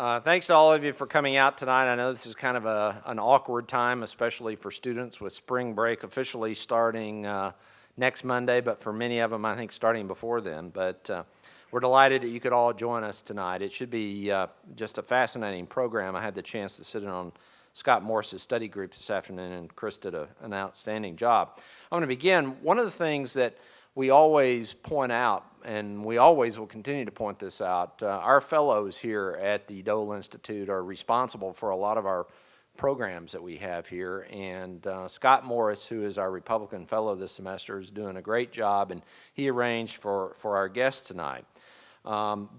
Thanks to all of you for coming out tonight. I know this is kind of an awkward time, especially for students with spring break officially starting next Monday, but for many of them, I think starting before then. But we're delighted that you could all join us tonight. It should be just a fascinating program. I had the chance to sit in on Scott Morris's study group this afternoon, and Chris did an outstanding job. I'm going to begin. One of the things that we always point out, and we always will continue to point this out, our fellows here at the Dole Institute are responsible for a lot of our programs that we have here, and Scott Morris, who is our Republican Fellow this semester, is doing a great job, and he arranged for our guests tonight.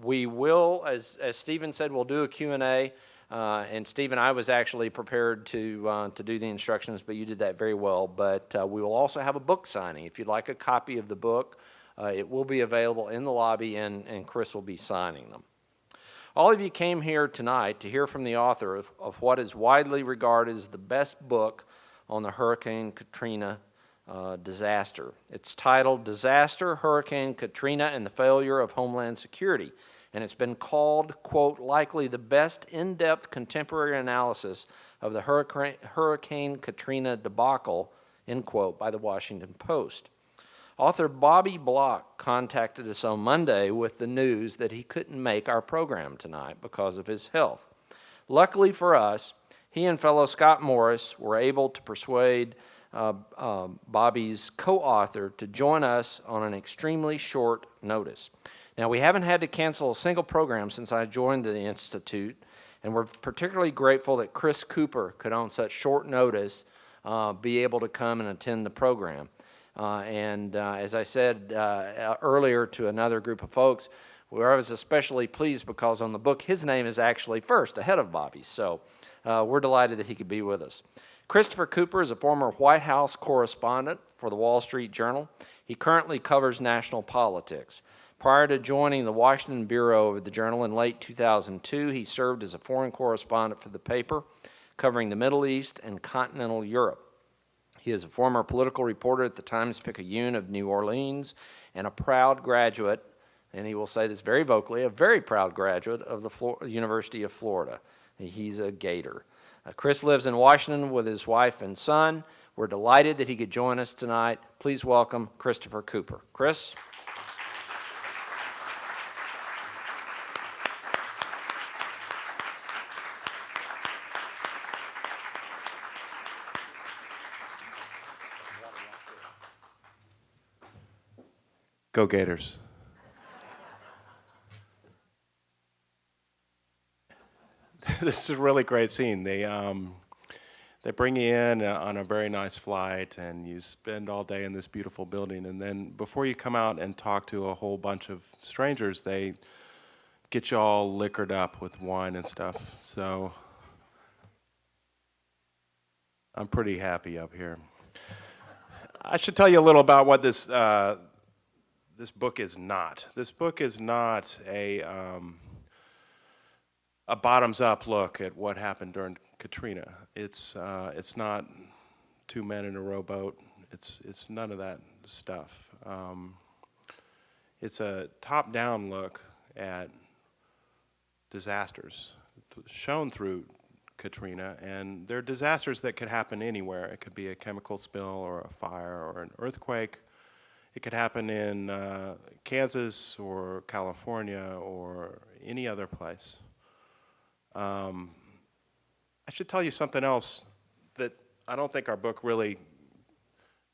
We will, as Stephen said, we'll do a Q&A. And Stephen, I was actually prepared to do the instructions, but you did that very well. But we will also have a book signing. If you'd like a copy of the book, it will be available in the lobby, and Chris will be signing them. All of you came here tonight to hear from the author of what is widely regarded as the best book on the Hurricane Katrina disaster. It's titled Disaster, Hurricane Katrina and the Failure of Homeland Security. And it's been called, quote, likely the best in-depth contemporary analysis of the Hurricane Katrina debacle, end quote, by the Washington Post. Author Bobby Block contacted us on Monday with the news that he couldn't make our program tonight because of his health. Luckily for us, he and fellow Scott Morris were able to persuade Bobby's co-author to join us on an extremely short notice. Now, we haven't had to cancel a single program since I joined the Institute, and we're particularly grateful that Chris Cooper could, on such short notice, be able to come and attend the program. As I said earlier to another group of folks, I was especially pleased because on the book, his name is actually first, ahead of Bobby's. So we're delighted that he could be with us. Christopher Cooper is a former White House correspondent for the Wall Street Journal. He currently covers national politics. Prior to joining the Washington Bureau of the Journal in late 2002, he served as a foreign correspondent for the paper, covering the Middle East and continental Europe. He is a former political reporter at the Times-Picayune of New Orleans and a proud graduate, and he will say this very vocally, a very proud graduate of the University of Florida. He's a Gator. Chris lives in Washington with his wife and son. We're delighted that he could join us tonight. Please welcome Christopher Cooper. Chris? Go Gators. This is a really great scene. They bring you in on a very nice flight, and you spend all day in this beautiful building, and then before you come out and talk to a whole bunch of strangers, they get you all liquored up with wine and stuff. So I'm pretty happy up here. I should tell you a little about what this book is not. This book is not a bottoms-up look at what happened during Katrina. It's not two men in a rowboat. It's none of that stuff. It's a top-down look at disasters shown through Katrina, and they're disasters that could happen anywhere. It could be a chemical spill or a fire or an earthquake. It could happen in Kansas or California or any other place. I should tell you something else that I don't think our book really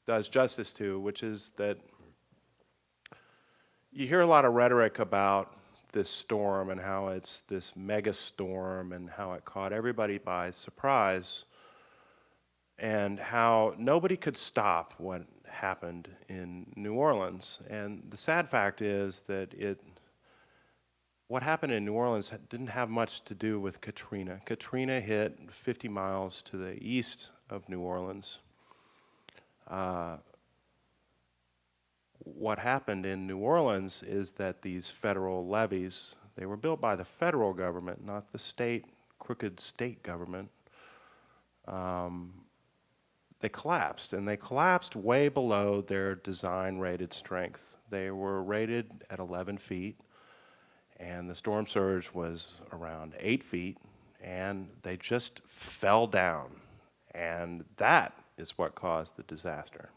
does justice to, which is that you hear a lot of rhetoric about this storm and how it's this mega storm and how it caught everybody by surprise and how nobody could stop what happened in New Orleans. And the sad fact is that what happened in New Orleans didn't have much to do with Katrina. Katrina hit 50 miles to the east of New Orleans. What happened in New Orleans is that these federal levees, they were built by the federal government, not the crooked state government. They collapsed, and they collapsed way below their design rated strength. They were rated at 11 feet, and the storm surge was around 8 feet, and they just fell down. And that is what caused the disaster.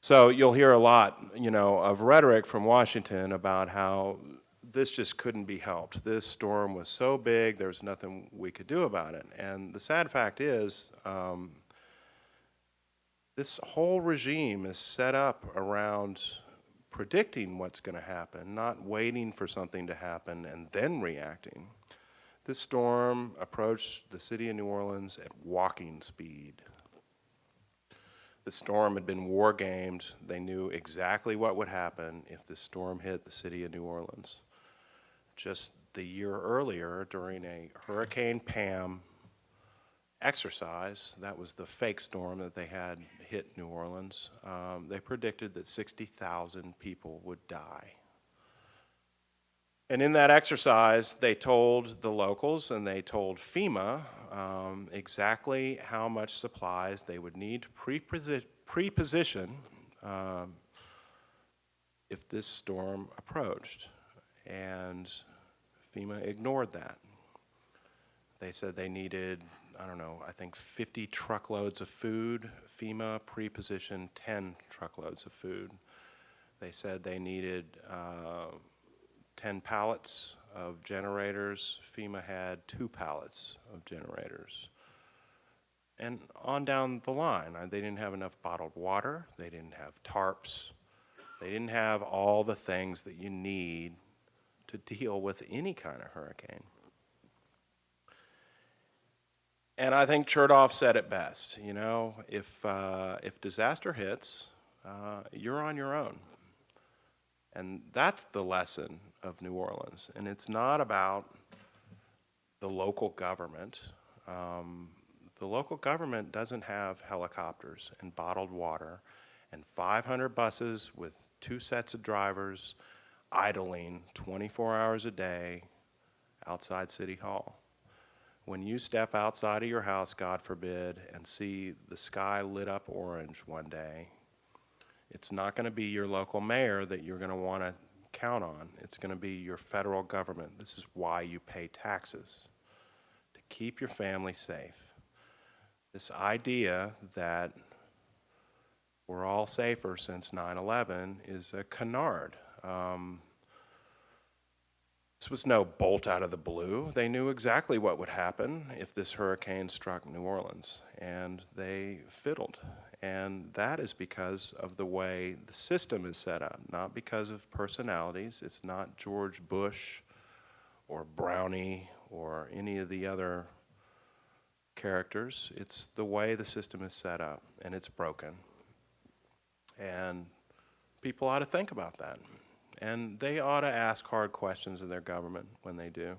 So you'll hear a lot, of rhetoric from Washington about how this just couldn't be helped. This storm was so big, there's nothing we could do about it. And the sad fact is, this whole regime is set up around predicting what's going to happen, not waiting for something to happen and then reacting. This storm approached the city of New Orleans at walking speed. The storm had been war gamed. They knew exactly what would happen if the storm hit the city of New Orleans. Just the year earlier, during a Hurricane Pam exercise, that was the fake storm that they had hit New Orleans, they predicted that 60,000 people would die. And in that exercise, they told the locals and they told FEMA exactly how much supplies they would need to pre-position if this storm approached. And FEMA ignored that. They said they needed, I think 50 truckloads of food. FEMA pre-positioned 10 truckloads of food. They said they needed 10 pallets of generators. FEMA had 2 pallets of generators. And on down the line, they didn't have enough bottled water, they didn't have tarps, they didn't have all the things that you need to deal with any kind of hurricane. And I think Chertoff said it best, if disaster hits, you're on your own. And that's the lesson of New Orleans. And it's not about the local government. The local government doesn't have helicopters and bottled water and 500 buses with 2 sets of drivers idling 24 hours a day outside City Hall. When you step outside of your house, God forbid, and see the sky lit up orange one day, it's not going to be your local mayor that you're going to want to count on. It's going to be your federal government. This is why you pay taxes, to keep your family safe. This idea that we're all safer since 9/11 is a canard. This was no bolt out of the blue. They knew exactly what would happen if this hurricane struck New Orleans, and they fiddled. And that is because of the way the system is set up, not because of personalities. It's not George Bush or Brownie or any of the other characters. It's the way the system is set up, and it's broken. And people ought to think about that. And they ought to ask hard questions of their government when they do.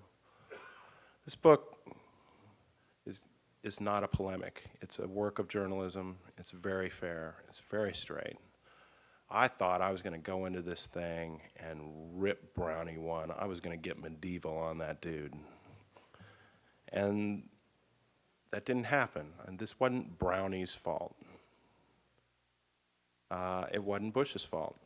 This book is not a polemic. It's a work of journalism. It's very fair. It's very straight. I thought I was going to go into this thing and rip Brownie one. I was going to get medieval on that dude. And that didn't happen. And this wasn't Brownie's fault. It wasn't Bush's fault.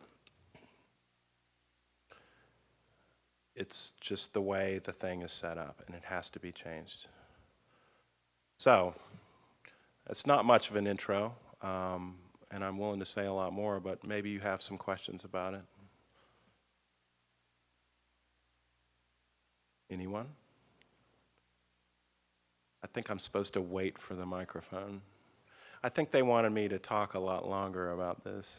It's just the way the thing is set up, and it has to be changed. So, it's not much of an intro, and I'm willing to say a lot more, but maybe you have some questions about it. Anyone? I think I'm supposed to wait for the microphone. I think they wanted me to talk a lot longer about this.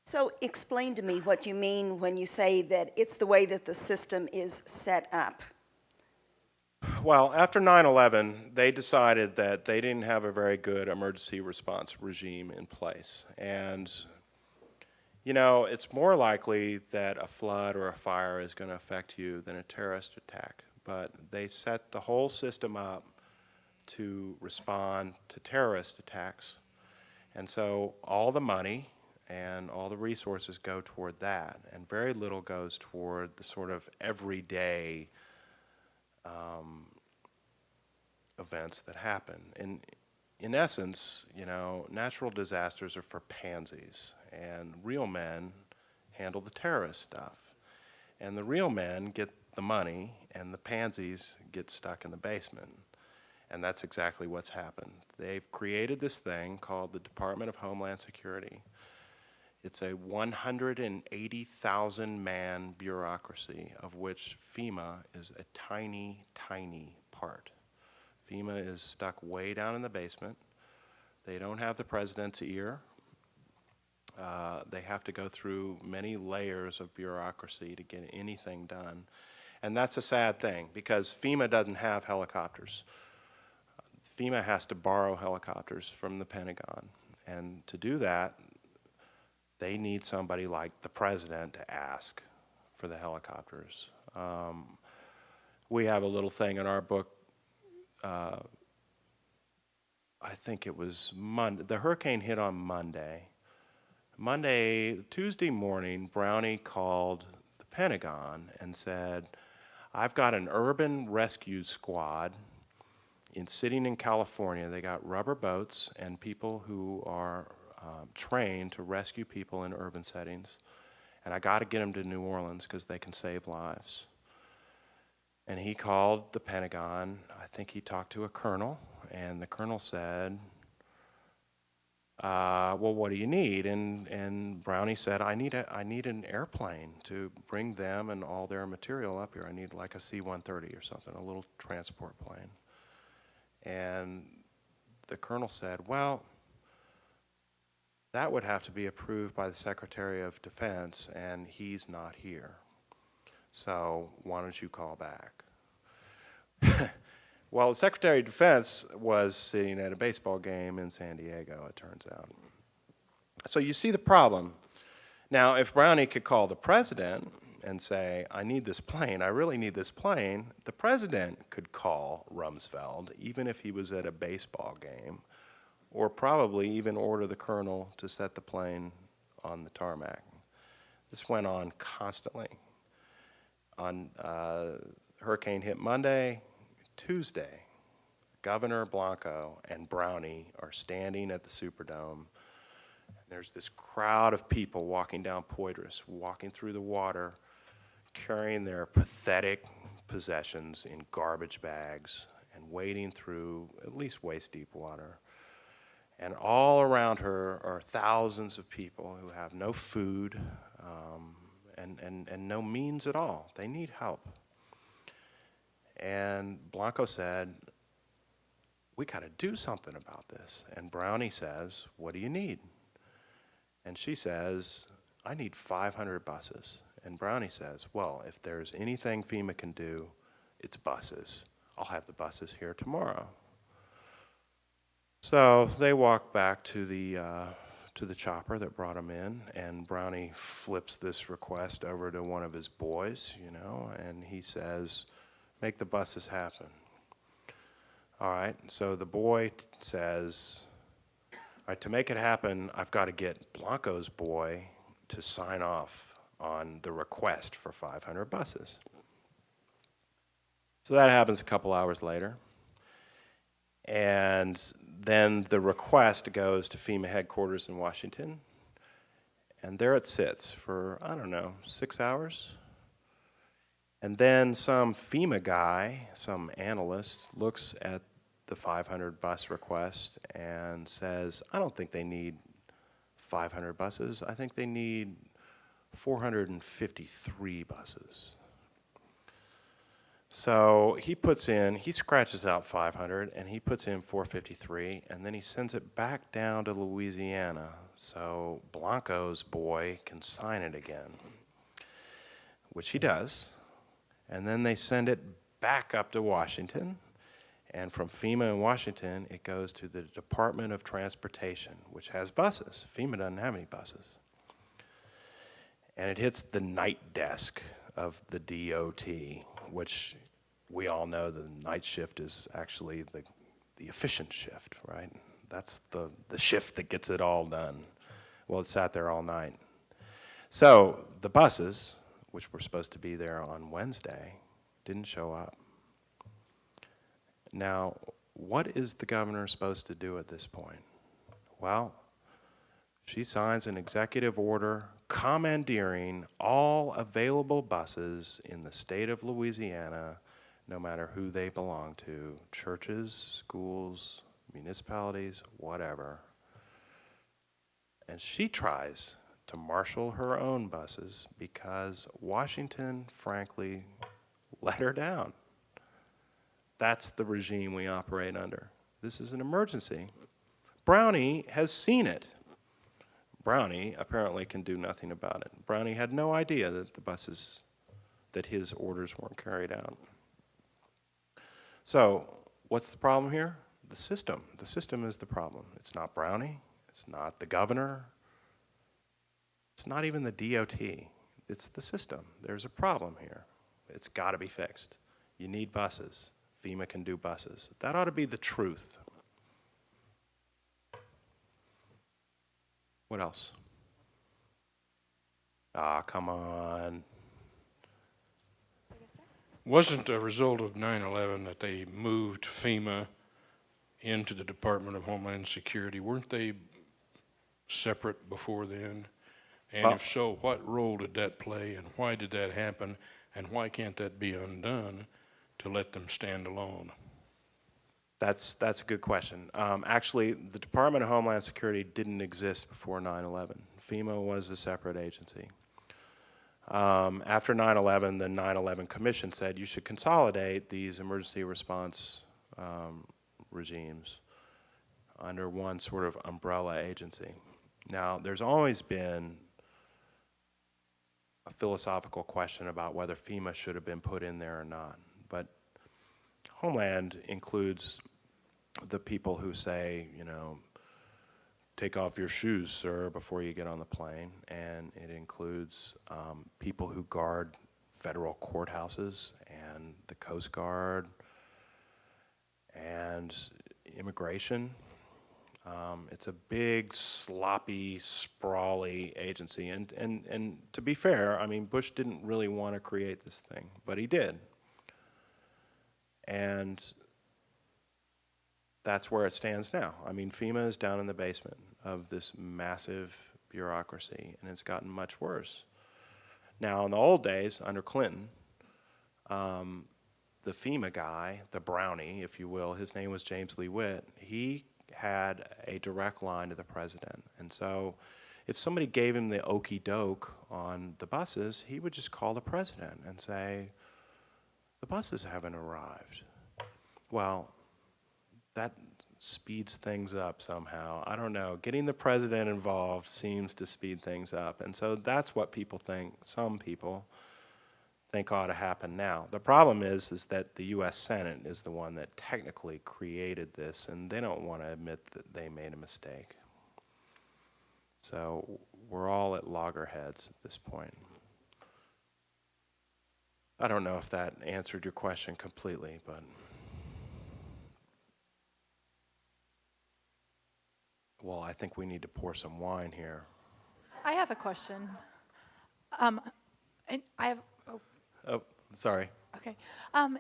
So explain to me what you mean when you say that it's the way that the system is set up. Well, after 9/11, they decided that they didn't have a very good emergency response regime in place. And, it's more likely that a flood or a fire is going to affect you than a terrorist attack. But they set the whole system up to respond to terrorist attacks. And so all the money and all the resources go toward that, and very little goes toward the sort of everyday events that happen. In essence, natural disasters are for pansies, and real men handle the terrorist stuff. And the real men get the money, and the pansies get stuck in the basement. And that's exactly what's happened. They've created this thing called the Department of Homeland Security. It's a 180,000-man bureaucracy, of which FEMA is a tiny, tiny part. FEMA is stuck way down in the basement. They don't have the president's ear. They have to go through many layers of bureaucracy to get anything done. And that's a sad thing, because FEMA doesn't have helicopters. FEMA has to borrow helicopters from the Pentagon. And to do that, they need somebody like the president to ask for the helicopters. We have a little thing in our book, I think it was Monday. The hurricane hit on Monday. Tuesday morning, Brownie called the Pentagon and said, I've got an urban rescue squad sitting in California. They got rubber boats and people who are trained to rescue people in urban settings. And I got to get them to New Orleans because they can save lives. And he called the Pentagon. I think he talked to a colonel, and the colonel said, well, what do you need? And Brownie said, I need an airplane to bring them and all their material up here. I need like a C-130 or something, a little transport plane. And the colonel said, well, that would have to be approved by the Secretary of Defense, and he's not here. So why don't you call back? Well, the Secretary of Defense was sitting at a baseball game in San Diego, it turns out. So you see the problem. Now, if Brownie could call the president and say, I need this plane, I really need this plane, the president could call Rumsfeld, even if he was at a baseball game, or probably even order the colonel to set the plane on the tarmac. This went on constantly. Hurricane hit Monday. Tuesday, Governor Blanco and Brownie are standing at the Superdome. There's this crowd of people walking down Poitras, walking through the water, carrying their pathetic possessions in garbage bags and wading through at least waist-deep water. And all around her are thousands of people who have no food and no means at all. They need help. And Blanco said, we got to do something about this. And Brownie says, what do you need? And she says, I need 500 buses. And Brownie says, well, if there's anything FEMA can do, it's buses. I'll have the buses here tomorrow. So they walk back to the chopper that brought them in, and Brownie flips this request over to one of his boys, and he says, make the buses happen. All right, so the boy says, all right, to make it happen, I've got to get Blanco's boy to sign off on the request for 500 buses. So that happens a couple hours later. And then the request goes to FEMA headquarters in Washington. And there it sits for, 6 hours. And then some FEMA guy, some analyst, looks at the 500 bus request and says, I don't think they need 500 buses. I think they need 453 buses. So he scratches out 500, and he puts in 453, and then he sends it back down to Louisiana so Blanco's boy can sign it again, which he does. And then they send it back up to Washington, and from FEMA in Washington, it goes to the Department of Transportation, which has buses. FEMA doesn't have any buses. And it hits the night desk of the DOT, which we all know the night shift is actually the efficient shift, right? That's the shift that gets it all done. Well, it sat there all night. So the buses, which were supposed to be there on Wednesday, didn't show up. Now, what is the governor supposed to do at this point? Well, she signs an executive order commandeering all available buses in the state of Louisiana, no matter who they belong to, churches, schools, municipalities, whatever. And she tries to marshal her own buses because Washington, frankly, let her down. That's the regime we operate under. This is an emergency. Brownie has seen it. Brownie apparently can do nothing about it. Brownie had no idea that his orders weren't carried out. So, what's the problem here? The system. The system is the problem. It's not Brownie. It's not the governor. It's not even the DOT. It's the system. There's a problem here. It's got to be fixed. You need buses. FEMA can do buses. That ought to be the truth. What else? Come on. Wasn't a result of 9/11 that they moved FEMA into the Department of Homeland Security? Weren't they separate before then? And if so, what role did that play, and why did that happen, and why can't that be undone to let them stand alone? That's a good question. Actually, the Department of Homeland Security didn't exist before 9/11. FEMA was a separate agency. After 9/11, the 9/11 Commission said you should consolidate these emergency response regimes under one sort of umbrella agency. Now, there's always been a philosophical question about whether FEMA should have been put in there or not. But Homeland includes the people who say, you know, take off your shoes, sir, before you get on the plane. And it includes people who guard federal courthouses and the Coast Guard and immigration. It's a big, sloppy, sprawly agency. And to be fair, I mean, Bush didn't really want to create this thing, but he did. And that's where it stands now. I mean, FEMA is down in the basement of this massive bureaucracy, and it's gotten much worse. Now, in the old days, under Clinton, the FEMA guy, the Brownie, if you will, his name was James Lee Witt, he had a direct line to the president. And so if somebody gave him the okey doke on the buses, he would just call the president and say, the buses haven't arrived. Well, that speeds things up somehow. I don't know. Getting the president involved seems to speed things up. And so that's what people think, some people think ought to happen now. The problem is that the U.S. Senate is the one that technically created this, and they don't want to admit that they made a mistake. So we're all at loggerheads at this point. I don't know if that answered your question completely, but well, I think we need to pour some wine here. I have a question. And I have. Oh, sorry. Okay.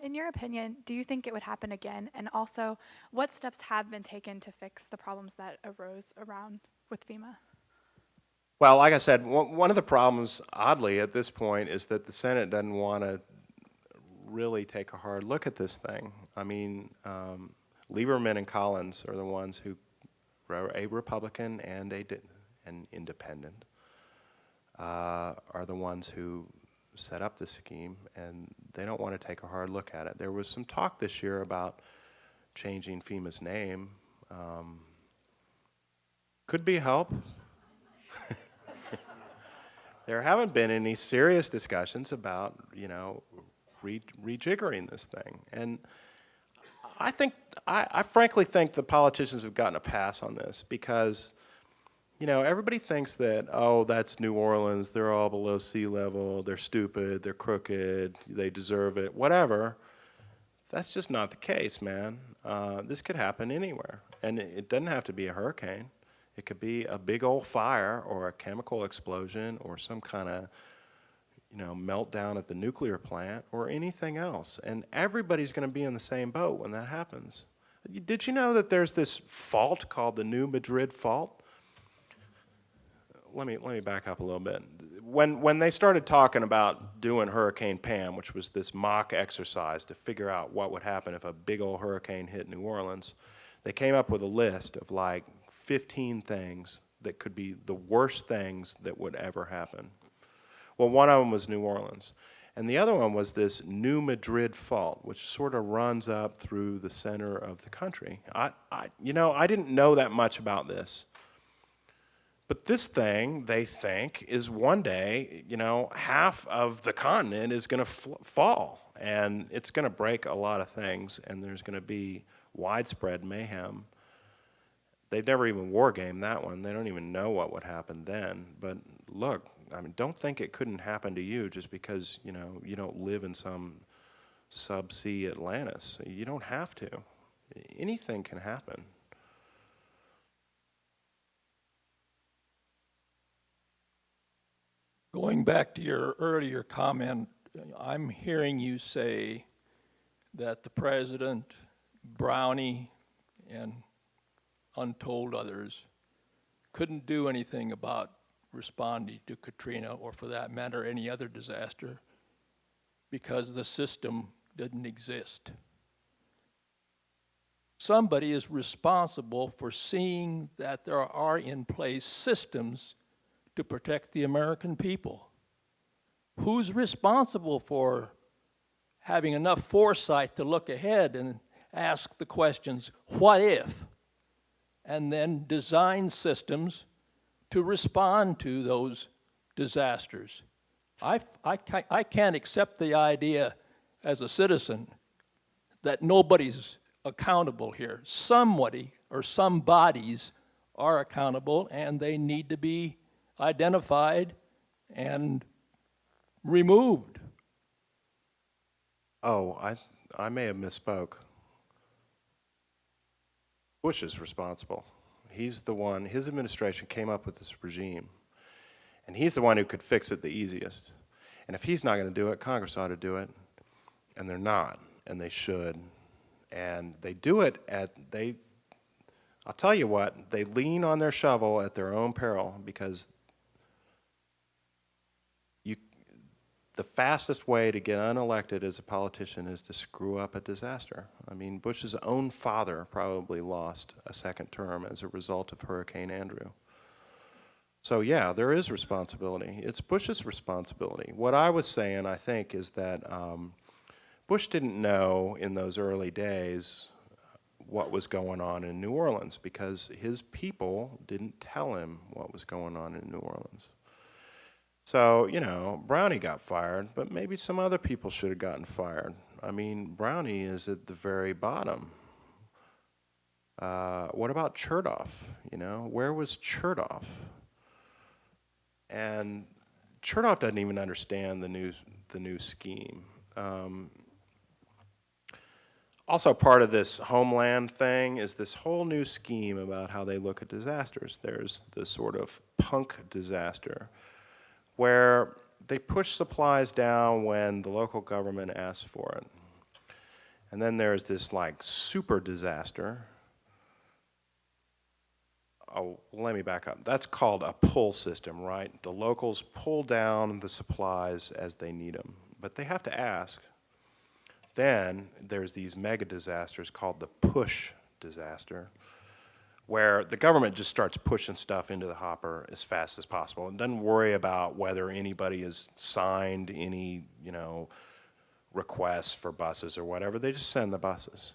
In your opinion, do you think it would happen again? And also, what steps have been taken to fix the problems that arose around with FEMA? Well, like I said, one of the problems, oddly, at this point, is that the Senate doesn't want to really take a hard look at this thing. I mean, Lieberman and Collins are the ones who were a Republican and an independent, are the ones who set up this scheme, and they don't want to take a hard look at it. There was some talk this year about changing FEMA's name. Could be a help. There haven't been any serious discussions about, you know, rejiggering this thing. And I frankly think the politicians have gotten a pass on this because, you know, everybody thinks that, oh, that's New Orleans, they're all below sea level, they're stupid, they're crooked, they deserve it, whatever. That's just not the case, man. This could happen anywhere. And it doesn't have to be a hurricane. It could be a big old fire or a chemical explosion or some kind of, you know, meltdown at the nuclear plant or anything else. And everybody's going to be in the same boat when that happens. Did you know that there's this fault called the New Madrid Fault? Let me back up a little bit. When they started talking about doing Hurricane Pam, which was this mock exercise to figure out what would happen if a big old hurricane hit New Orleans, they came up with a list of like 15 things that could be the worst things that would ever happen. Well, one of them was New Orleans. And the other one was this New Madrid Fault, which sort of runs up through the center of the country. I didn't know that much about this. But this thing, they think, is one day, half of the continent is going to fall. And it's going to break a lot of things, and there's going to be widespread mayhem. They've never even war-gamed that one. They don't even know what would happen then. But look, I mean, don't think it couldn't happen to you just because, you don't live in some subsea Atlantis. You don't have to. Anything can happen. Going back to your earlier comment, I'm hearing you say that the president, Brownie, and untold others couldn't do anything about responding to Katrina, or for that matter, any other disaster, because the system didn't exist. Somebody is responsible for seeing that there are in place systems to protect the American people. Who's responsible for having enough foresight to look ahead and ask the questions, what if? And then design systems to respond to those disasters. I can't accept the idea as a citizen that nobody's accountable here. Somebody or some bodies are accountable, and they need to be identified and removed. Oh, I may have misspoke. Bush is responsible. He's the one, his administration came up with this regime, and he's the one who could fix it the easiest. And if he's not going to do it, Congress ought to do it, and they're not, and they should. And they do it I'll tell you what, they lean on their shovel at their own peril, because the fastest way to get unelected as a politician is to screw up a disaster. I mean, Bush's own father probably lost a second term as a result of Hurricane Andrew. So yeah, there is responsibility. It's Bush's responsibility. What I was saying, I think, is that Bush didn't know in those early days what was going on in New Orleans, because his people didn't tell him what was going on in New Orleans. So, Brownie got fired, but maybe some other people should have gotten fired. I mean, Brownie is at the very bottom. What about Chertoff? Where was Chertoff? And Chertoff doesn't even understand the new scheme. Also, part of this Homeland thing is this whole new scheme about how they look at disasters. There's this sort of punk disaster, where they push supplies down when the local government asks for it. And then there's this super disaster. Oh, let me back up. That's called a pull system, right? The locals pull down the supplies as they need them, but they have to ask. Then there's these mega disasters called the push disaster, where the government just starts pushing stuff into the hopper as fast as possible and doesn't worry about whether anybody has signed any, requests for buses or whatever. They just send the buses.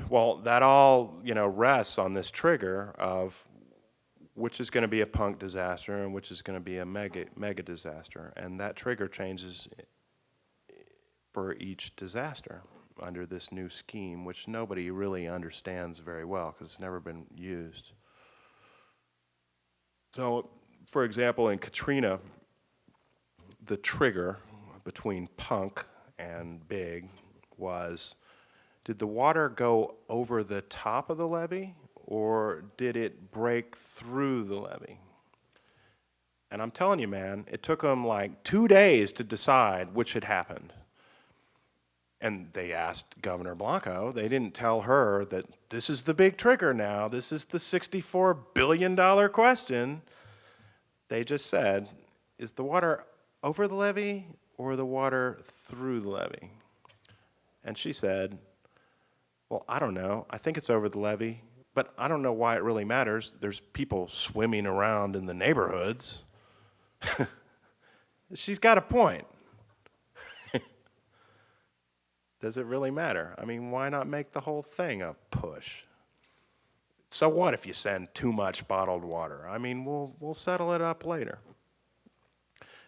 Well, that all, rests on this trigger of which is going to be a punk disaster and which is going to be a mega disaster. And that trigger changes for each disaster under this new scheme, which nobody really understands very well because it's never been used. So, for example, in Katrina, the trigger between punk and big was, did the water go over the top of the levee, or did it break through the levee? And I'm telling you, man, it took them 2 days to decide which had happened. And they asked Governor Blanco, they didn't tell her that this is the big trigger now, this is the $64 billion question. They just said, is the water over the levee or the water through the levee? And she said, well, I don't know. I think it's over the levee, but I don't know why it really matters. There's people swimming around in the neighborhoods. She's got a point. Does it really matter? I mean, why not make the whole thing a push? So what if you send too much bottled water? I mean, we'll settle it up later.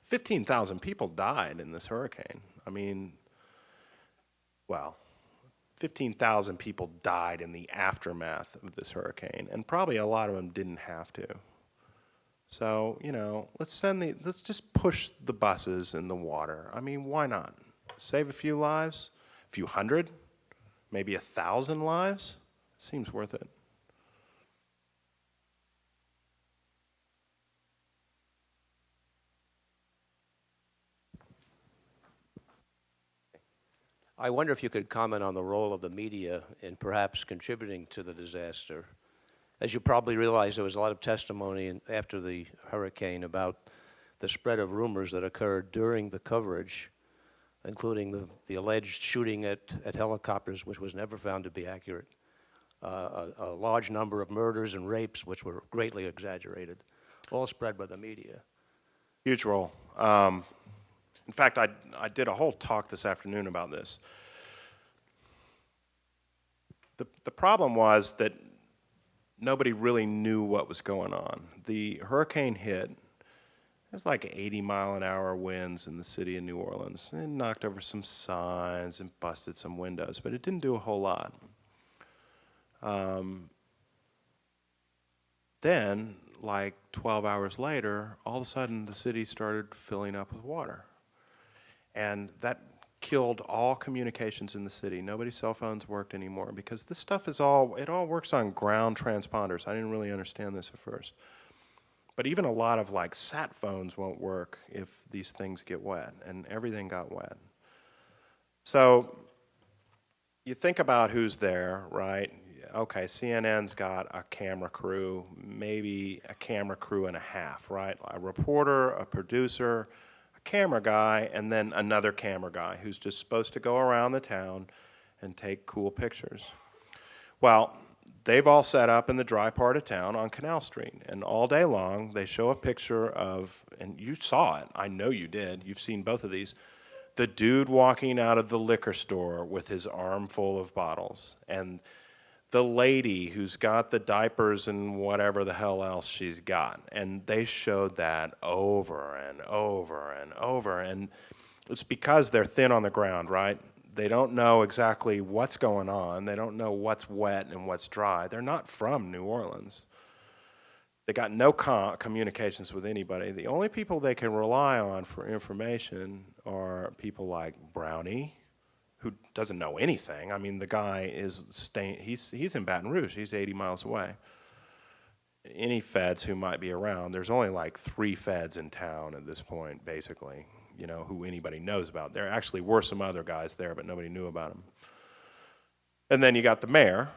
15,000 people died in this hurricane. I mean, well, 15,000 people died in the aftermath of this hurricane, and probably a lot of them didn't have to. So, you know, let's just push the buses in the water. I mean, why not? Save a few lives, a few hundred, maybe 1,000 lives. Seems worth it. I wonder if you could comment on the role of the media in perhaps contributing to the disaster. As you probably realize, there was a lot of testimony after the hurricane about the spread of rumors that occurred during the coverage, including the alleged shooting at helicopters, which was never found to be accurate, a large number of murders and rapes, which were greatly exaggerated, all spread by the media. Huge role. In fact, I did a whole talk this afternoon about this. The problem was that nobody really knew what was going on. The hurricane hit. It was like 80-mile-an-hour winds in the city of New Orleans. It knocked over some signs and busted some windows, but it didn't do a whole lot. Then, like 12 hours later, all of a sudden the city started filling up with water. And that killed all communications in the city. Nobody's cell phones worked anymore because this stuff it all works on ground transponders. I didn't really understand this at first. But even a lot of like sat phones won't work if these things get wet, and everything got wet. So you think about who's there, right? Okay, CNN's got a camera crew, maybe a camera crew and a half, right? A reporter, a producer, camera guy, and then another camera guy who's just supposed to go around the town and take cool pictures. Well, they've all set up in the dry part of town on Canal Street, and all day long they show a picture of, and you saw it, I know you did, you've seen both of these, the dude walking out of the liquor store with his arm full of bottles, and the lady who's got the diapers and whatever the hell else she's got. And they showed that over and over and over. And it's because they're thin on the ground, right? They don't know exactly what's going on. They don't know what's wet and what's dry. They're not from New Orleans. They got no communications with anybody. The only people they can rely on for information are people like Brownie, who doesn't know anything. I mean, the guy is he's in Baton Rouge. He's 80 miles away. Any feds who might be around, there's only like 3 feds in town at this point, basically, you know, who anybody knows about. There actually were some other guys there, but nobody knew about them. And then you got the mayor,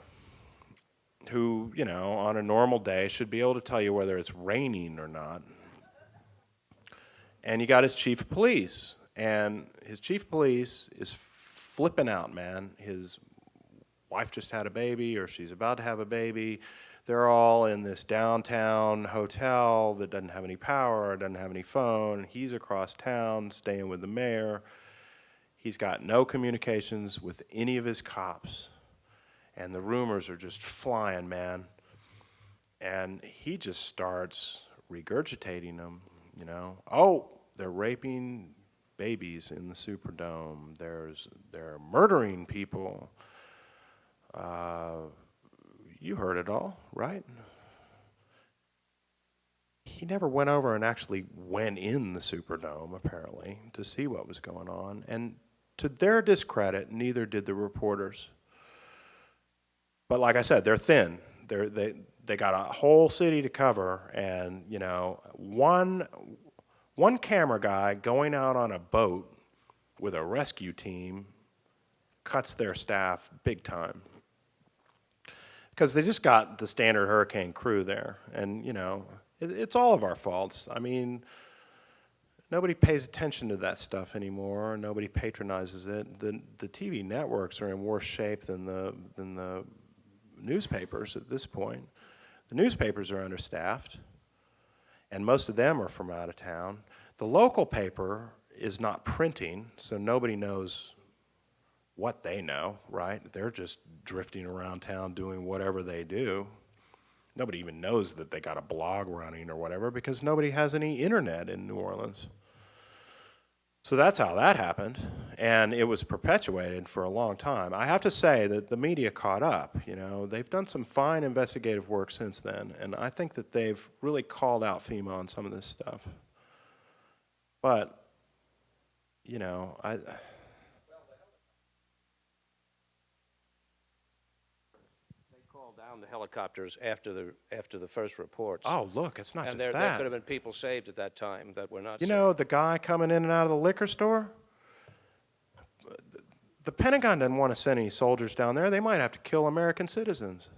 who, you know, on a normal day should be able to tell you whether it's raining or not. And you got his chief of police. And his chief of police is flipping out, man. His wife just had a baby, or she's about to have a baby. They're all in this downtown hotel that doesn't have any power, doesn't have any phone. He's across town staying with the mayor. He's got no communications with any of his cops. And the rumors are just flying, man. And he just starts regurgitating them, you know. Oh, they're raping babies in the Superdome. They're murdering people. You heard it all, right? He never went over and actually went in the Superdome, apparently, to see what was going on. And to their discredit, neither did the reporters. But like I said, they're thin. They got a whole city to cover, and you know, one camera guy going out on a boat with a rescue team cuts their staff big time. Because they just got the standard hurricane crew there. And, you know, it's all of our faults. I mean, nobody pays attention to that stuff anymore. Nobody patronizes it. The TV networks are in worse shape than the newspapers at this point. The newspapers are understaffed, and most of them are from out of town. The local paper is not printing, so nobody knows what they know, right? They're just drifting around town doing whatever they do. Nobody even knows that they got a blog running or whatever because nobody has any internet in New Orleans. So that's how that happened, and it was perpetuated for a long time. I have to say that the media caught up. You know, they've done some fine investigative work since then, and I think that they've really called out FEMA on some of this stuff. But, you know, Down the helicopters after the first reports. oh, look, it's not And just there that. could have been people saved at that time that were not You saved. know, the guy coming in and out of the liquor store? The Pentagon doesn't want to send any soldiers down there. They might have to kill American citizens.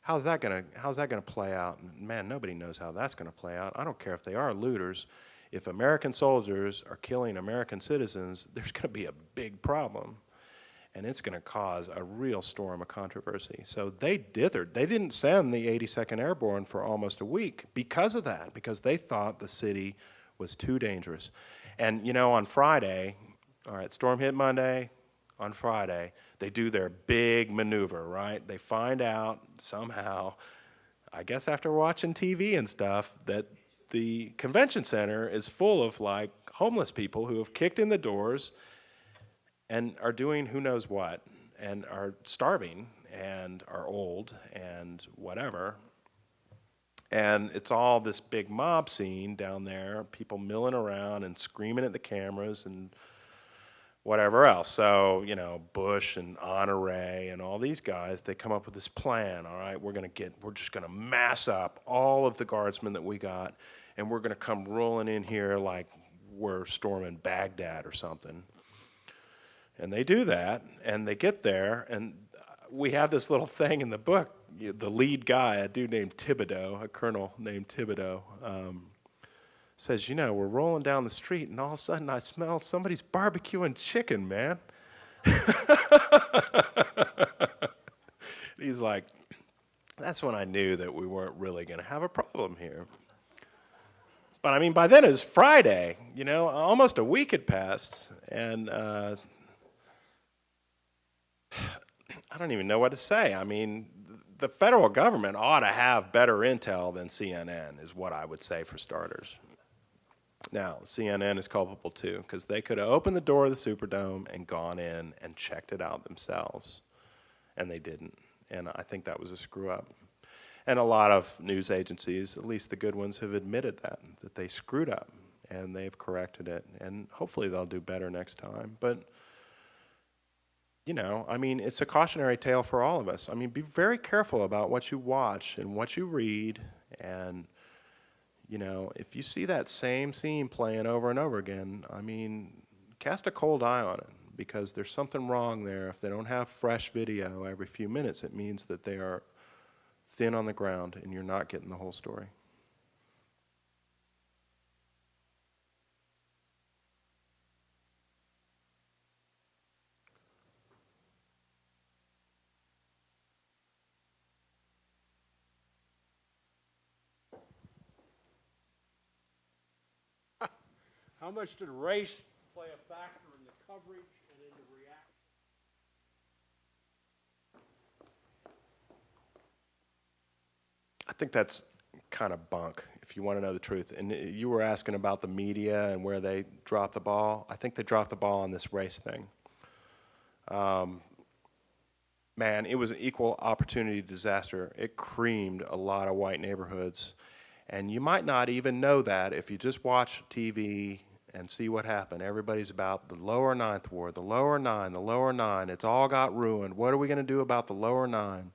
How's that gonna play out? Man, nobody knows how that's gonna play out. I don't care if they are looters. If American soldiers are killing American citizens, there's gonna be a big problem. And it's going to cause a real storm of controversy. So they dithered. They didn't send the 82nd Airborne for almost a week because of that, because they thought the city was too dangerous. And, you know, on Friday, all right, storm hit Monday. On Friday, they do their big maneuver, right? They find out somehow, I guess after watching TV and stuff, that the convention center is full of, like, homeless people who have kicked in the doors and are doing who knows what, and are starving, and are old, and whatever. And it's all this big mob scene down there, people milling around and screaming at the cameras and whatever else. So, you know, Bush and Honore and all these guys, they come up with this plan, all right, we're just gonna mass up all of the guardsmen that we got, and we're gonna come rolling in here like we're storming Baghdad or something. And they do that, and they get there, and we have this little thing in the book. The lead guy, a dude named Thibodeau, a colonel named Thibodeau, says, you know, we're rolling down the street, and all of a sudden I smell somebody's barbecuing chicken, man. He's like, that's when I knew that we weren't really going to have a problem here. But, I mean, by then it was Friday, you know, almost a week had passed, and I don't even know what to say. I mean, the federal government ought to have better intel than CNN is what I would say for starters. Now, CNN is culpable too, because they could have opened the door of the Superdome and gone in and checked it out themselves, and they didn't. And I think that was a screw up. And a lot of news agencies, at least the good ones, have admitted that they screwed up, and they've corrected it, and hopefully they'll do better next time. But you know, I mean, it's a cautionary tale for all of us. I mean, be very careful about what you watch and what you read. And, you know, if you see that same scene playing over and over again, I mean, cast a cold eye on it, because there's something wrong there. If they don't have fresh video every few minutes, it means that they are thin on the ground and you're not getting the whole story. How much did race play a factor in the coverage and in the reaction? I think that's kind of bunk, if you want to know the truth. And you were asking about the media and where they dropped the ball. I think they dropped the ball on this race thing. Man, it was an equal opportunity disaster. It creamed a lot of white neighborhoods. And you might not even know that if you just watch TV and see what happened. Everybody's about the lower Ninth Ward, the lower nine, the lower nine. It's all got ruined. What are we going to do about the lower nine?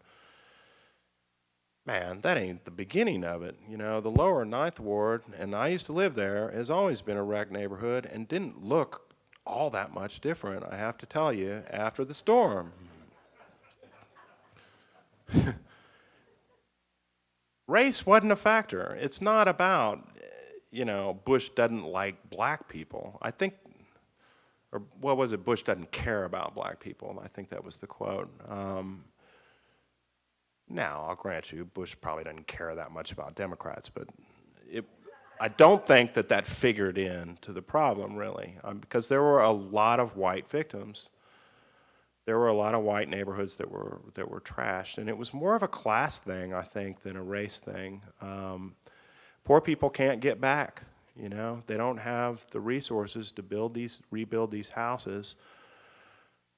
Man, that ain't the beginning of it. You know, the lower Ninth Ward, and I used to live there, has always been a wrecked neighborhood and didn't look all that much different, I have to tell you, after the storm. Race wasn't a factor. It's not about, Bush doesn't like black people. I think, or what was it, Bush doesn't care about black people. I think that was the quote. Now, I'll grant you, Bush probably doesn't care that much about Democrats, but I don't think that figured into the problem, really, because there were a lot of white victims. There were a lot of white neighborhoods that were trashed, and it was more of a class thing, I think, than a race thing. Poor people can't get back, They don't have the resources to rebuild these houses.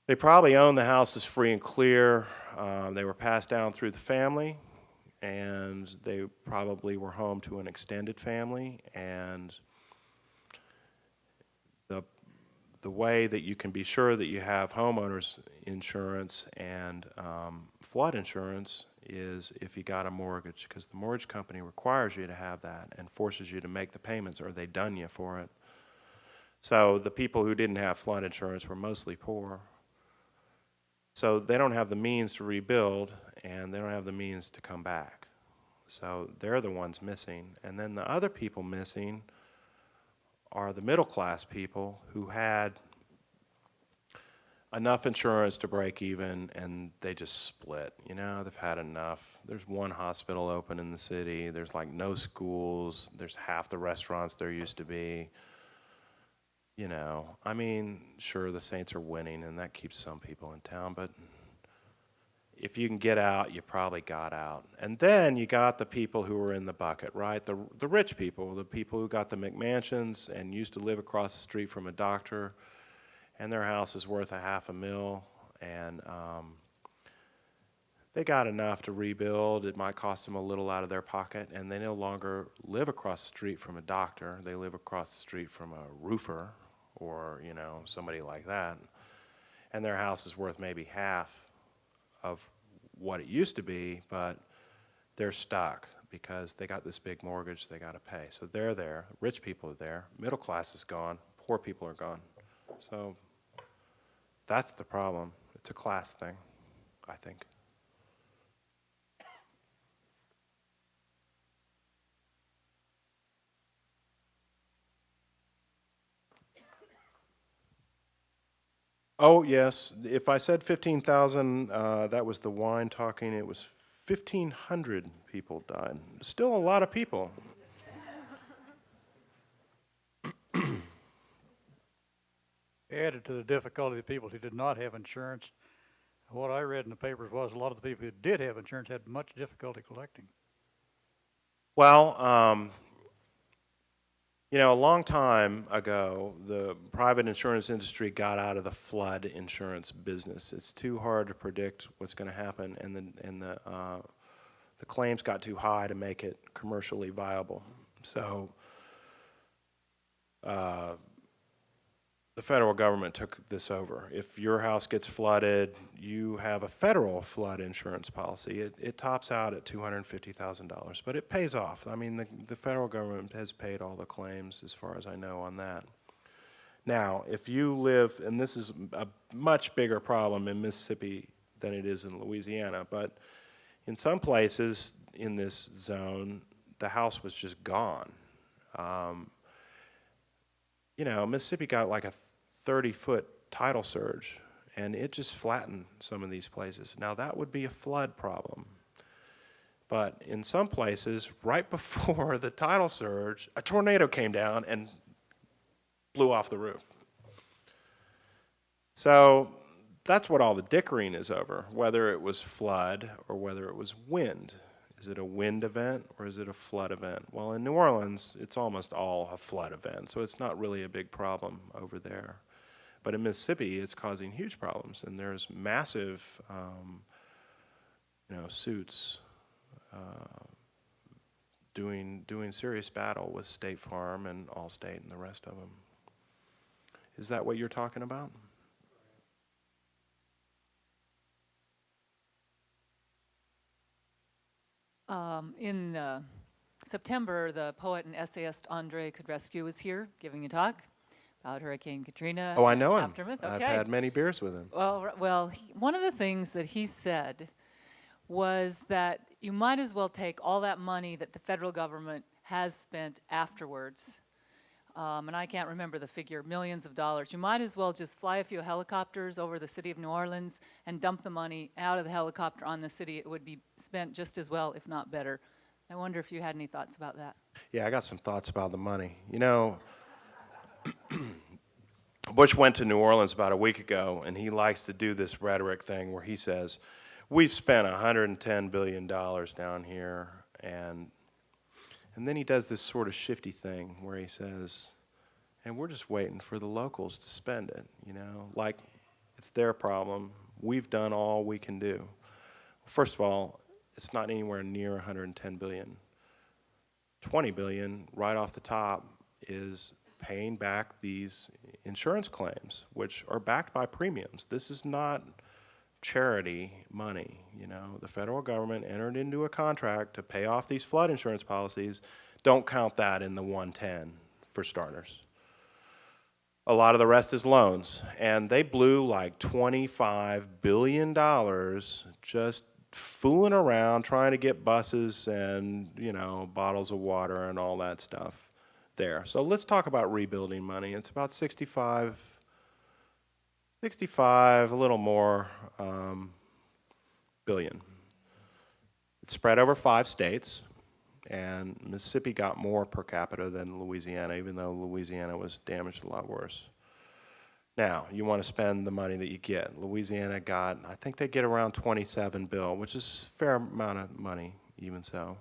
They probably owned the houses free and clear. They were passed down through the family, and they probably were home to an extended family, and the way that you can be sure that you have homeowners insurance and flood insurance is if you got a mortgage, because the mortgage company requires you to have that and forces you to make the payments, or they done you for it. So the people who didn't have flood insurance were mostly poor. So they don't have the means to rebuild, and they don't have the means to come back. So they're the ones missing. And then the other people missing are the middle class people who had enough insurance to break even, and they just split. They've had enough. There's one hospital open in the city. There's like no schools. There's half the restaurants there used to be. Sure, the Saints are winning, and that keeps some people in town, but if you can get out, you probably got out. And then you got the people who were in the bucket, right? The rich people, the people who got the McMansions and used to live across the street from a doctor, and their house is worth $500,000, and they got enough to rebuild. It might cost them a little out of their pocket, and they no longer live across the street from a doctor. They live across the street from a roofer or, somebody like that. And their house is worth maybe half of what it used to be, but they're stuck because they got this big mortgage they got to pay. So they're there. Rich people are there. Middle class is gone. Poor people are gone. So that's the problem. It's a class thing, I think. Oh, yes. If I said 15,000, that was the wine talking. It was 1,500 people died. Still a lot of people. Added to the difficulty of people who did not have insurance, what I read in the papers was a lot of the people who did have insurance had much difficulty collecting. Well, a long time ago, the private insurance industry got out of the flood insurance business. It's too hard to predict what's going to happen, and the claims got too high to make it commercially viable. So the federal government took this over. If your house gets flooded, you have a federal flood insurance policy. It tops out at $250,000, but it pays off. I mean, the federal government has paid all the claims, as far as I know, on that. Now, if you live, and this is a much bigger problem in Mississippi than it is in Louisiana, but in some places in this zone, the house was just gone. Mississippi got like a 30-foot tidal surge, and it just flattened some of these places. Now, that would be a flood problem. But in some places, right before the tidal surge, a tornado came down and blew off the roof. So that's what all the dickering is over, whether it was flood or whether it was wind. Is it a wind event or is it a flood event? Well, in New Orleans, it's almost all a flood event, so it's not really a big problem over there. But in Mississippi, it's causing huge problems, and there's massive, suits doing serious battle with State Farm and Allstate and the rest of them. Is that what you're talking about? In September, the poet and essayist Andre Codrescu was here giving a talk. about Hurricane Katrina. Oh, I and know him. Aftermath. I've Okay. had many beers with him. Well, one of the things that he said was that you might as well take all that money that the federal government has spent afterwards, and I can't remember the figure, millions of dollars. You might as well just fly a few helicopters over the city of New Orleans and dump the money out of the helicopter on the city. It would be spent just as well, if not better. I wonder if you had any thoughts about that. Yeah, I got some thoughts about the money. You know, Bush went to New Orleans about a week ago, and he likes to do this rhetoric thing where he says, we've spent $110 billion down here, and then he does this sort of shifty thing where he says, and we're just waiting for the locals to spend it, you know, like it's their problem. We've done all we can do. First of all, it's not anywhere near 110 billion. 20 billion right off the top is paying back these insurance claims, which are backed by premiums. This is not charity money, you know. The federal government entered into a contract to pay off these flood insurance policies. Don't count that in the 110 for starters. A lot of the rest is loans, and they blew like $25 billion just fooling around trying to get buses and, you know, bottles of water and all that stuff there. So let's talk about rebuilding money. It's about 65, a little more, billion. It's spread over 5 states, and Mississippi got more per capita than Louisiana, even though Louisiana was damaged a lot worse. Now, you want to spend the money that you get. Louisiana got, I think they get around 27 bill, which is a fair amount of money, even so.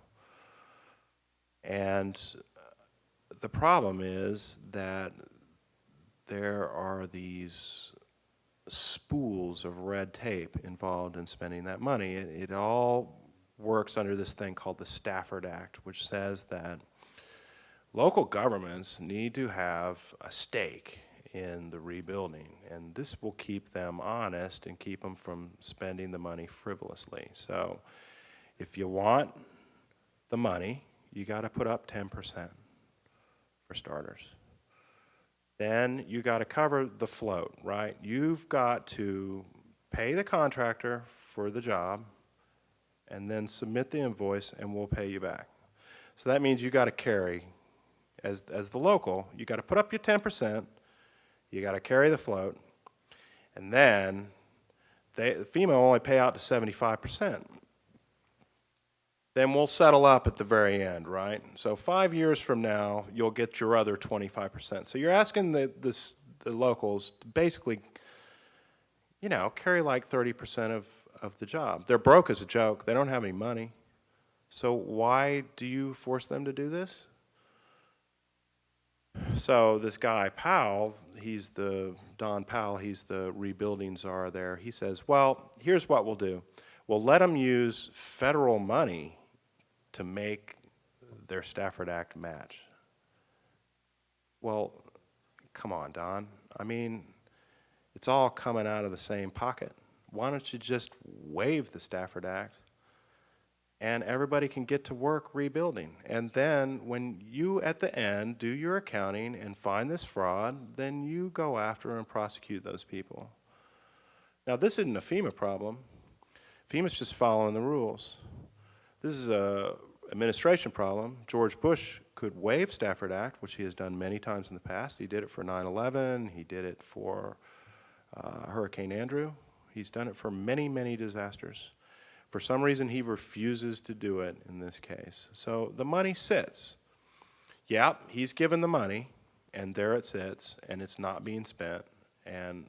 And the problem is that there are these spools of red tape involved in spending that money. It all works under this thing called the Stafford Act, which says that local governments need to have a stake in the rebuilding, and this will keep them honest and keep them from spending the money frivolously. So if you want the money, you got to put up 10% for starters. Then you got to cover the float, right? You've got to pay the contractor for the job and then submit the invoice and we'll pay you back. So that means you got to carry, as the local, you got to put up your 10%, you got to carry the float, and then FEMA only pay out to 75%. Then we'll settle up at the very end, right? So 5 years from now, you'll get your other 25%. So you're asking the locals to basically, you know, carry like 30% of the job. They're broke as a joke. They don't have any money. So why do you force them to do this? So this guy, Powell, Don Powell, he's the rebuilding czar there. He says, well, here's what we'll do. We'll let them use federal money to make their Stafford Act match. Well, come on, Don. I mean, it's all coming out of the same pocket. Why don't you just waive the Stafford Act and everybody can get to work rebuilding? And then when you, at the end, do your accounting and find this fraud, then you go after and prosecute those people. Now, this isn't a FEMA problem. FEMA's just following the rules. This is a administration problem. George Bush could waive Stafford Act, which he has done many times in the past. He did it for 9/11. He did it for Hurricane Andrew. He's done it for many, many disasters. For some reason, he refuses to do it in this case. So the money sits. Yep, he's given the money, and there it sits, and it's not being spent. And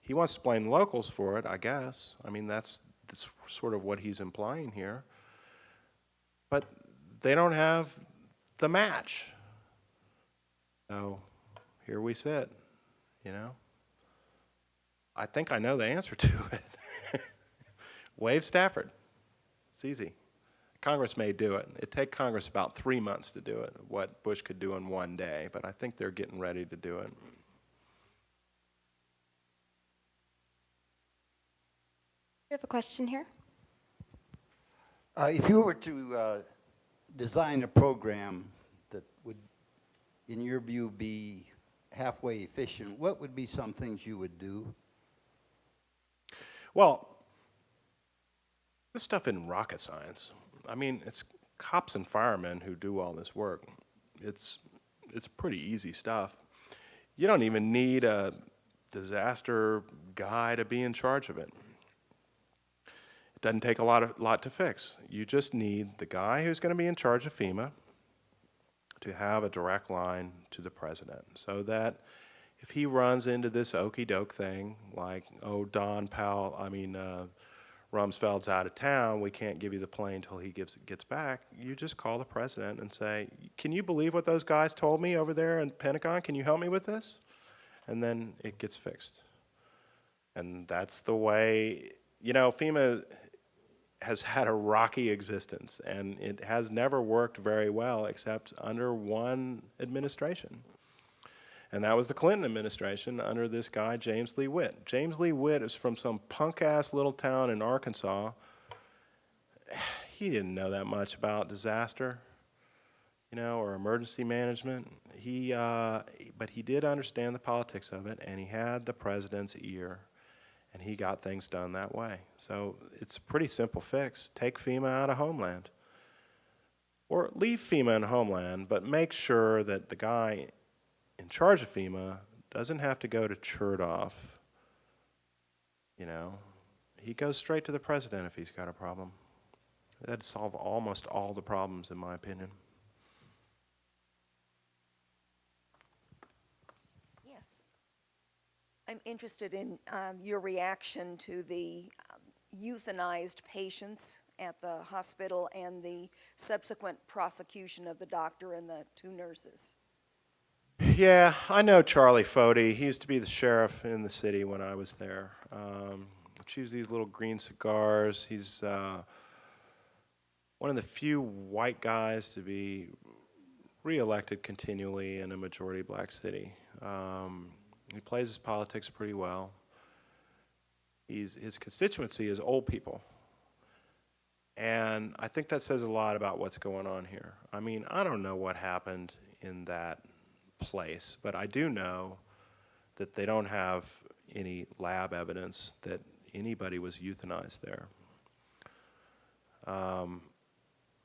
he wants to blame locals for it, I guess. I mean, that's sort of what he's implying here. But they don't have the match. So here we sit, you know. I think I know the answer to it. Waive Stafford. It's easy. Congress may do it. It'd take Congress about 3 months to do it, what Bush could do in one day, but I think they're getting ready to do it. We have a question here. If you were to design a program that would, in your view, halfway efficient, what would be some things you would do? Well, this stuff isn't rocket science. I mean, it's cops and firemen who do all this work. It's pretty easy stuff. You don't even need a disaster guy to be in charge of it. It doesn't take a lot to fix. You just need the guy who's going to be in charge of FEMA to have a direct line to the president, so that if he runs into this okey-doke thing, like, oh, Rumsfeld's out of town, we can't give you the plane till he gets back, you just call the president and say, can you believe what those guys told me over there in Pentagon? Can you help me with this? And then it gets fixed. And that's the way, FEMA has had a rocky existence, and it has never worked very well except under one administration. And that was the Clinton administration under this guy, James Lee Witt. James Lee Witt is from some punk-ass little town in Arkansas. He didn't know that much about disaster, or emergency management. But he did understand the politics of it, and he had the president's ear, and he got things done that way. So it's a pretty simple fix. Take FEMA out of Homeland. Or leave FEMA in Homeland, but make sure that the guy in charge of FEMA doesn't have to go to Chertoff. He goes straight to the president if he's got a problem. That'd solve almost all the problems, in my opinion. Yes. I'm interested in your reaction to the euthanized patients at the hospital and the subsequent prosecution of the doctor and the 2 nurses. Yeah, I know Charlie Fody. He used to be the sheriff in the city when I was there. Chews these little green cigars. He's one of the few white guys to be reelected continually in a majority black city. He plays his politics pretty well. His constituency is old people. And I think that says a lot about what's going on here. I mean, I don't know what happened in that place, but I do know that they don't have any lab evidence that anybody was euthanized there.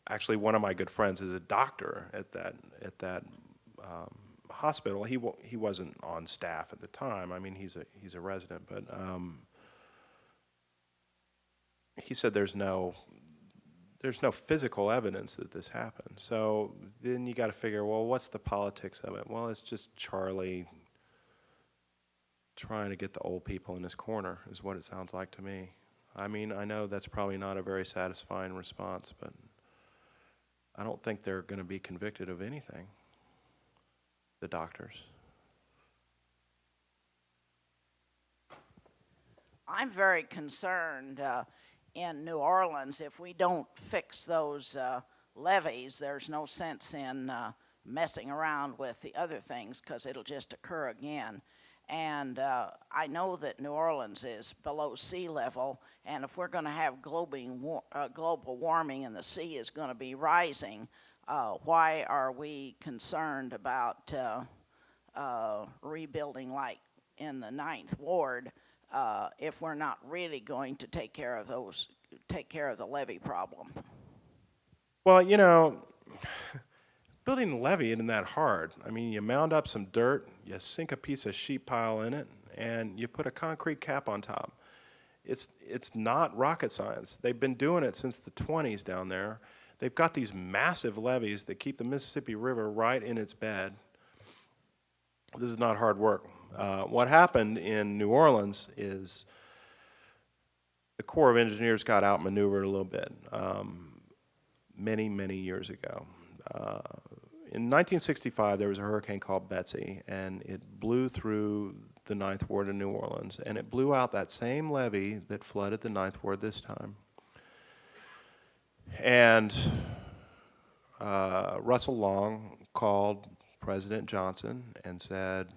Actually, one of my good friends is a doctor at that hospital. He wasn't on staff at the time. I mean, he's a resident, but he said there's no physical evidence that this happened. So then you got to figure, well, what's the politics of it? Well, it's just Charlie trying to get the old people in his corner is what it sounds like to me. I mean, I know that's probably not a very satisfying response, but I don't think they're going to be convicted of anything, the doctors. I'm very concerned in New Orleans. If we don't fix those levees, there's no sense in messing around with the other things because it'll just occur again. And I know that New Orleans is below sea level, and if we're going to have global warming and the sea is going to be rising, why are we concerned about rebuilding like in the Ninth Ward if we're not really going to take care of the levee problem? Well, building a levee isn't that hard. I mean, you mound up some dirt, you sink a piece of sheet pile in it, and you put a concrete cap on top. It's not rocket science. They've been doing it since the 20s down there. They've got these massive levees that keep the Mississippi River right in its bed. This is not hard work. What happened in New Orleans is the Corps of Engineers got outmaneuvered a little bit many, many years ago. In 1965, there was a hurricane called Betsy, and it blew through the Ninth Ward in New Orleans, and it blew out that same levee that flooded the Ninth Ward this time. And Russell Long called President Johnson and said,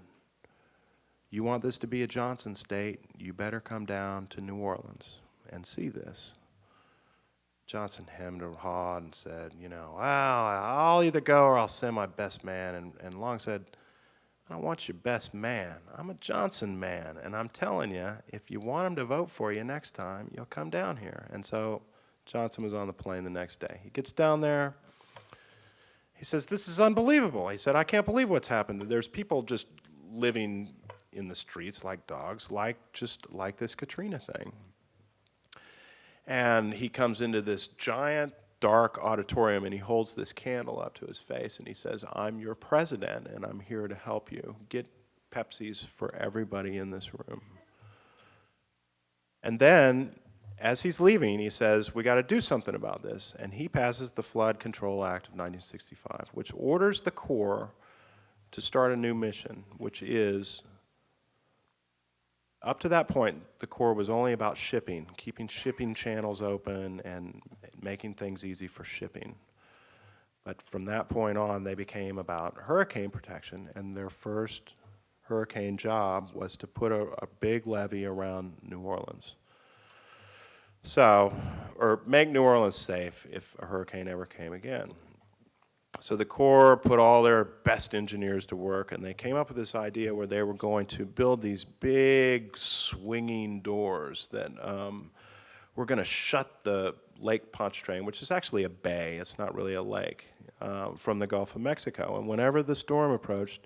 "You want this to be a Johnson state, you better come down to New Orleans and see this." Johnson hemmed and hawed and said, well, I'll either go or I'll send my best man. And Long said, I want your best man. I'm a Johnson man, and I'm telling you, if you want him to vote for you next time, you'll come down here. And so Johnson was on the plane the next day. He gets down there. He says, this is unbelievable. He said, I can't believe what's happened. There's people just living in the streets like dogs, just like this Katrina thing. And he comes into this giant dark auditorium, and he holds this candle up to his face, and he says, I'm your president, and I'm here to help you. Get Pepsis for everybody in this room. And then, as he's leaving, he says, we got to do something about this. And he passes the Flood Control Act of 1965, which orders the Corps to start a new mission, which is, up to that point, the Corps was only about shipping, keeping shipping channels open and making things easy for shipping. But from that point on, they became about hurricane protection, and their first hurricane job was to put a big levee around New Orleans. So, or make New Orleans safe if a hurricane ever came again. So the Corps put all their best engineers to work, and they came up with this idea where they were going to build these big swinging doors that were going to shut the Lake Pontchartrain, which is actually a bay, it's not really a lake, from the Gulf of Mexico. And whenever the storm approached,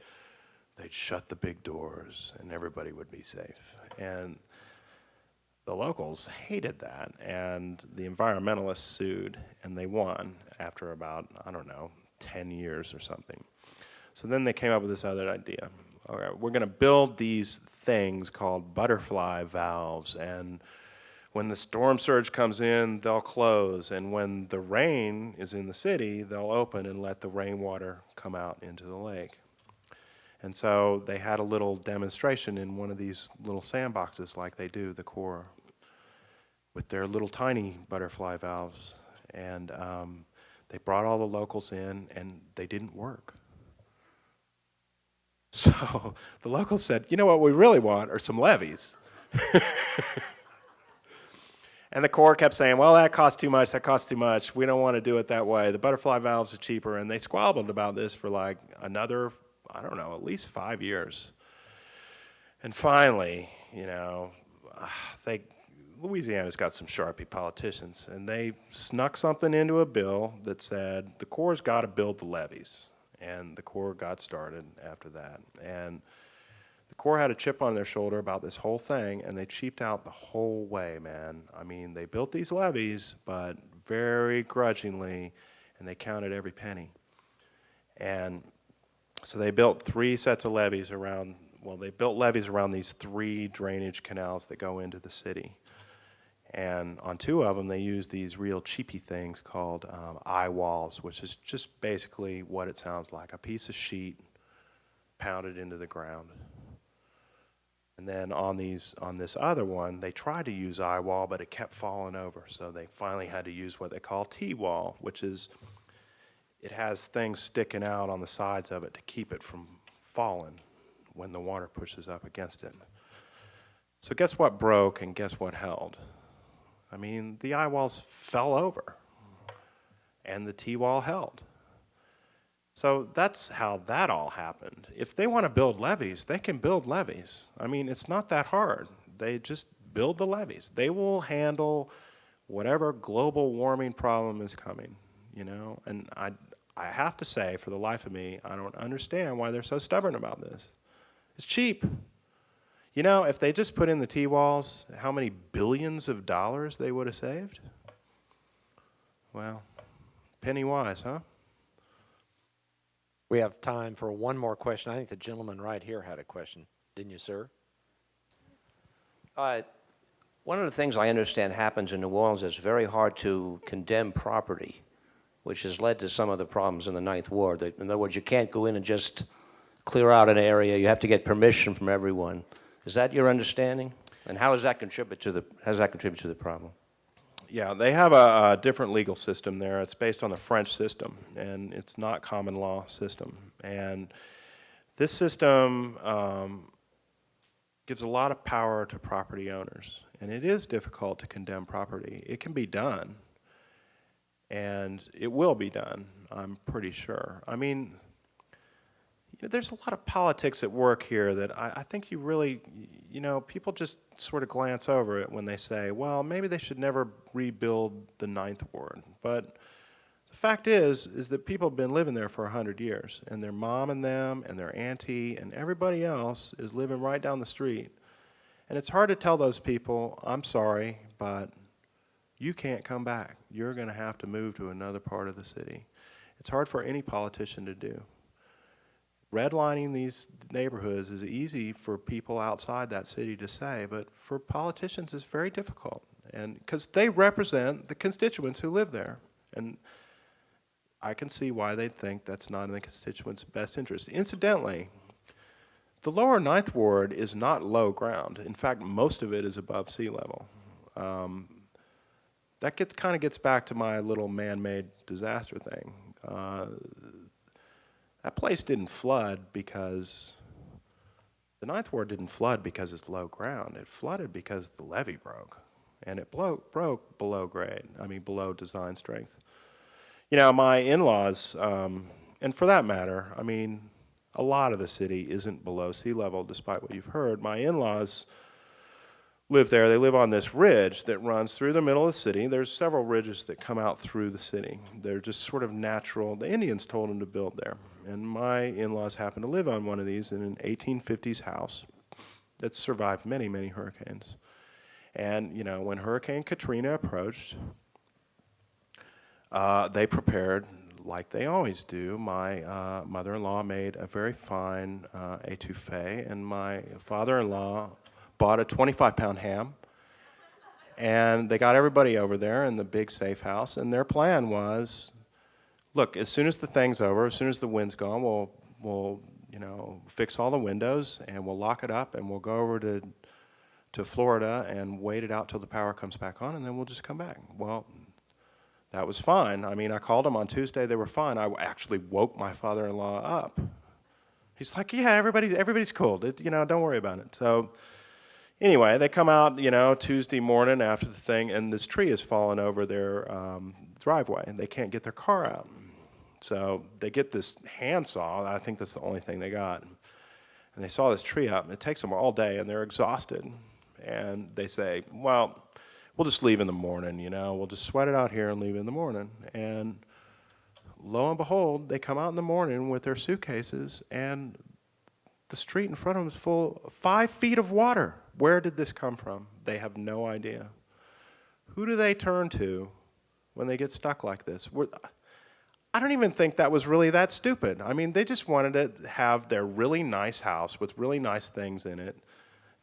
they'd shut the big doors and everybody would be safe. And the locals hated that, and the environmentalists sued, and they won after about, I don't know, 10 years or something. So then they came up with this other idea. All right, we're going to build these things called butterfly valves, and when the storm surge comes in, they'll close, and when the rain is in the city, they'll open and let the rainwater come out into the lake. And so they had a little demonstration in one of these little sandboxes like they do, the Corps, with their little tiny butterfly valves. And they brought all the locals in, and they didn't work. So the locals said, you know what we really want are some levees. And the Corps kept saying, well, that costs too much, that costs too much. We don't want to do it that way. The butterfly valves are cheaper. And they squabbled about this for like another, I don't know, at least 5 years. And finally, you know, Louisiana's got some Sharpie politicians, and they snuck something into a bill that said the Corps' got to build the levees. And the Corps got started after that. And the Corps had a chip on their shoulder about this whole thing, and they cheaped out the whole way, man. I mean, they built these levees, but very grudgingly, and they counted every penny. And so they built 3 sets of levees around, well, they built levees around these 3 drainage canals that go into the city. And on 2 of them, they used these real cheapy things called eye walls, which is just basically what it sounds like, a piece of sheet pounded into the ground. And then on this other one, they tried to use eye wall, but it kept falling over. So they finally had to use what they call T-wall, which is, it has things sticking out on the sides of it to keep it from falling when the water pushes up against it. So guess what broke and guess what held? I mean, the eye walls fell over and the T-wall held. So that's how that all happened. If they want to build levees, they can build levees. I mean, it's not that hard. They just build the levees. They will handle whatever global warming problem is coming, you know? And I have to say, for the life of me, I don't understand why they're so stubborn about this. It's cheap. You know, if they just put in the T-walls, how many billions of dollars they would have saved? Well, penny wise, huh? We have time for one more question. I think the gentleman right here had a question. Didn't you, sir? One of the things I understand happens in New Orleans is it's very hard to condemn property, which has led to some of the problems in the Ninth Ward. In other words, you can't go in and just clear out an area. You have to get permission from everyone. Is that your understanding? And how does that contribute to the problem? Yeah, they have a different legal system there. It's based on the French system, and it's not common law system. And this system gives a lot of power to property owners, and it is difficult to condemn property. It can be done, and it will be done, I'm pretty sure. I mean, there's a lot of politics at work here that I think you really, people just sort of glance over it when they say, well, maybe they should never rebuild the Ninth Ward. But the fact is that people have been living there for 100 years, and their mom and them and their auntie and everybody else is living right down the street. And it's hard to tell those people, I'm sorry, but you can't come back. You're going to have to move to another part of the city. It's hard for any politician to do. Redlining these neighborhoods is easy for people outside that city to say, but for politicians it's very difficult, and because they represent the constituents who live there. And I can see why they'd think that's not in the constituents' best interest. Incidentally, the lower Ninth Ward is not low ground. In fact, most of it is above sea level. That kind of gets back to my little man-made disaster thing. That place didn't flood because, the Ninth Ward didn't flood because it's low ground. It flooded because the levee broke. And it broke below grade, below design strength. My in-laws, and for that matter, a lot of the city isn't below sea level, despite what you've heard. My in-laws live there. They live on this ridge that runs through the middle of the city. There's several ridges that come out through the city. They're just sort of natural. The Indians told them to build there. And my in-laws happen to live on one of these in an 1850s house that's survived many, many hurricanes. And, when Hurricane Katrina approached, they prepared like they always do. My mother-in-law made a very fine étouffée, and my father-in-law bought a 25-pound ham, and they got everybody over there in the big safe house, and their plan was, look, as soon as the thing's over, as soon as the wind's gone, we'll fix all the windows, and we'll lock it up, and we'll go over to Florida and wait it out till the power comes back on, and then we'll just come back. Well, that was fine. I called them on Tuesday, they were fine. I actually woke my father-in-law up. He's like, yeah, everybody's cool, don't worry about it. So, anyway, they come out, Tuesday morning after the thing, and this tree has fallen over their driveway, and they can't get their car out. So they get this handsaw. I think that's the only thing they got. And they saw this tree up, and it takes them all day, and they're exhausted. And they say, well, we'll just leave in the morning, We'll just sweat it out here and leave in the morning. And lo and behold, they come out in the morning with their suitcases, and the street in front of them is full of 5 feet of water. Where did this come from? They have no idea. Who do they turn to when they get stuck like this? I don't even think that was really that stupid. They just wanted to have their really nice house with really nice things in it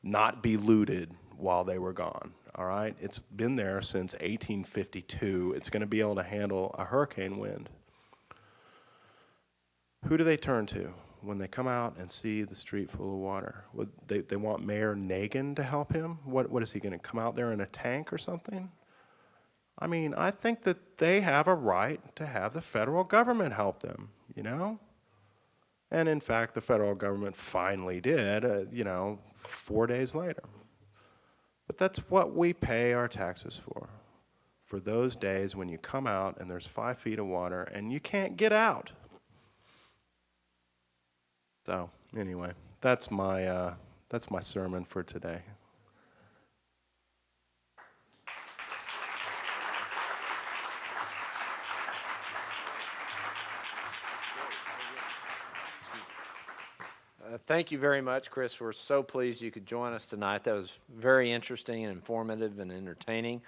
not be looted while they were gone, all right? It's been there since 1852. It's going to be able to handle a hurricane wind. Who do they turn to when they come out and see the street full of water? They want Mayor Nagin to help him? What is he going to come out there in a tank or something? I think that they have a right to have the federal government help them, And in fact, the federal government finally did, 4 days later. But that's what we pay our taxes for those days when you come out and there's 5 feet of water and you can't get out. So anyway, that's my sermon for today. Thank you very much, Chris. We're so pleased you could join us tonight. That was very interesting and informative and entertaining.